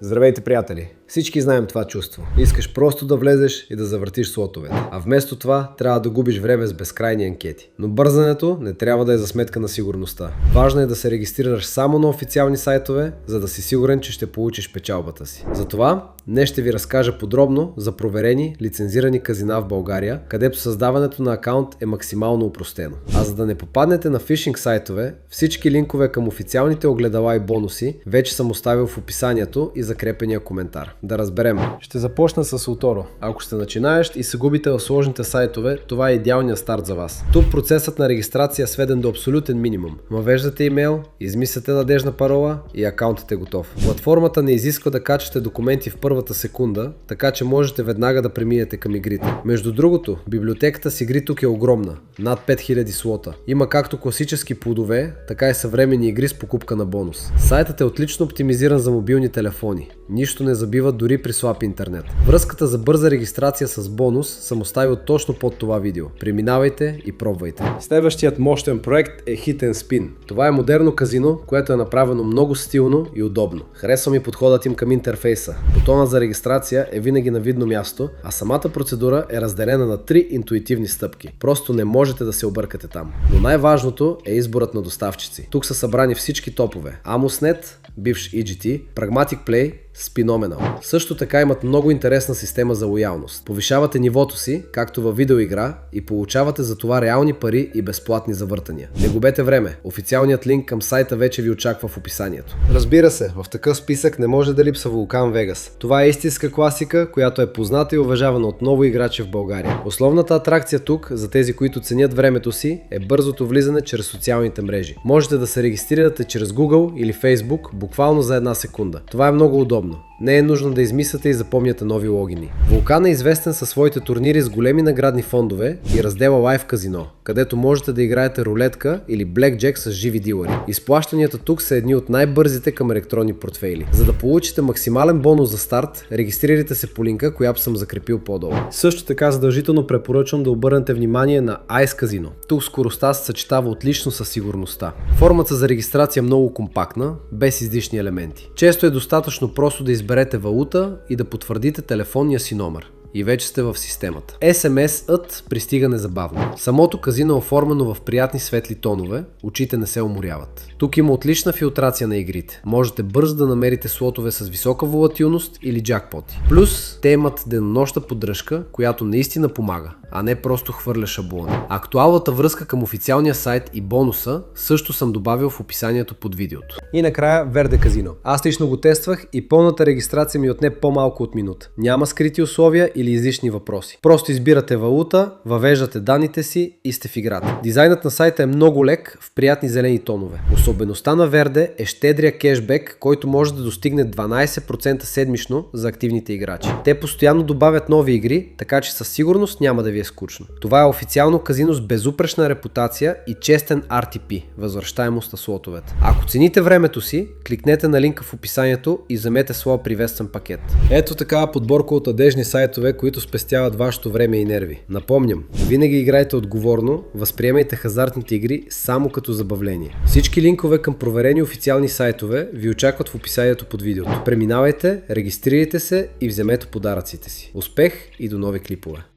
Здравейте, приятели! Всички знаем това чувство. Искаш просто да влезеш и да завъртиш слотовете. А вместо това трябва да губиш време с безкрайни анкети. Но бързането не трябва да е за сметка на сигурността. Важно е да се регистрираш само на официални сайтове, за да си сигурен, че ще получиш печалбата си. Затова днес ще ви разкажа подробно за проверени, лицензирани казина в България, където създаването на акаунт е максимално упростено. А за да не попаднете на фишинг сайтове, всички линкове към официалните огледала и бонуси вече съм оставил в описанието и закрепения коментар. Да разберем. Ще започна с Уторо. Ако сте начинаещ и се губите в сложните сайтове, това е идеалният старт за вас. Тук процесът на регистрация е сведен до абсолютен минимум. Въвеждате имейл, измисляте надежна парола и акаунтът е готов. Платформата не изисква да качате документи в първата секунда, така че можете веднага да преминете към игрите. Между другото, библиотеката с игри тук е огромна. Над 5000 слота. Има както класически плодове, така и съвременни игри с покупка на бонус. Сайтът е отлично оптимизиран за мобилни телефони. Нищо не забива дори при слаб интернет. Връзката за бърза регистрация с бонус съм оставил точно под това видео. Преминавайте и пробвайте. Следващият мощен проект е Hit and Spin. Това е модерно казино, което е направено много стилно и удобно. Харесва ми подходът им към интерфейса. Бутонът за регистрация е винаги на видно място, а самата процедура е разделена на 3 интуитивни стъпки. Просто не можете да се объркате там. Но най-важното е изборът на доставчици. Тук са събрани всички топове. Amosnet, бивш EGT, Pragmatic Play, Spinomenal. Също така имат много интересна система за лоялност. Повишавате нивото си, както във видеоигра, и получавате за това реални пари и безплатни завъртания. Не губете време. Официалният линк към сайта вече ви очаква в описанието. Разбира се, в такъв списък не може да липсва Vulcan Vegas. Това е истинска класика, която е позната и уважавана от много играчи в България. Основната атракция тук, за тези, които ценят времето си, е бързото влизане чрез социалните мрежи. Можете да се регистрирате чрез Google или Facebook буквално за една секунда. Това е много удобно. Не е нужно да измисляте и запомняте нови логини. Vulcan е известен със своите турнири с големи наградни фондове и раздела Live Казино, където можете да играете рулетка или блекджек с живи дилъри. Изплащанията тук са едни от най-бързите към електронни портфейли. За да получите максимален бонус за старт, регистрирайте се по линка, която съм закрепил по-долу. Също така задължително препоръчвам да обърнете внимание на Ice Casino. Тук скоростта се съчетава отлично със сигурността. Формата за регистрация е много компактна, без излишни елементи. Често е достатъчно просто да изберете валута и да потвърдите телефонния си номер. И вече сте в системата. SMS-ът пристига незабавно. Самото казино е оформено в приятни светли тонове, очите не се уморяват. Тук има отлична филтрация на игрите. Можете бързо да намерите слотове с висока волатилност или джакпоти. Плюс те имат денонощна поддръжка, която наистина помага, а не просто хвърля шаблон. Актуалната връзка към официалния сайт и бонуса също съм добавил в описанието под видеото. И накрая Верде Казино. Аз лично го тествах и пълната регистрация ми отне по-малко от минута. Няма скрити условия или излишни въпроси. Просто избирате валута, въвеждате данните си и сте в играта. Дизайнът на сайта е много лек, в приятни зелени тонове. Особеността на Верде е щедрия кешбек, който може да достигне 12% седмично за активните играчи. Те постоянно добавят нови игри, така че със сигурност няма да ви е скучно. Това е официално казино с безупречна репутация и честен RTP, възвръщаемост на слотовете. Ако цените времето си, кликнете на линка в описанието и вземете своя приветствен пакет. Ето такава подборка от надежни сайтове, които спестяват вашето време и нерви. Напомням, винаги играйте отговорно, възприемайте хазартните игри само като забавление. Всички линкове към проверени официални сайтове ви очакват в описанието под видеото. Преминавайте, регистрирайте се и вземете подаръците си. Успех и до нови клипове!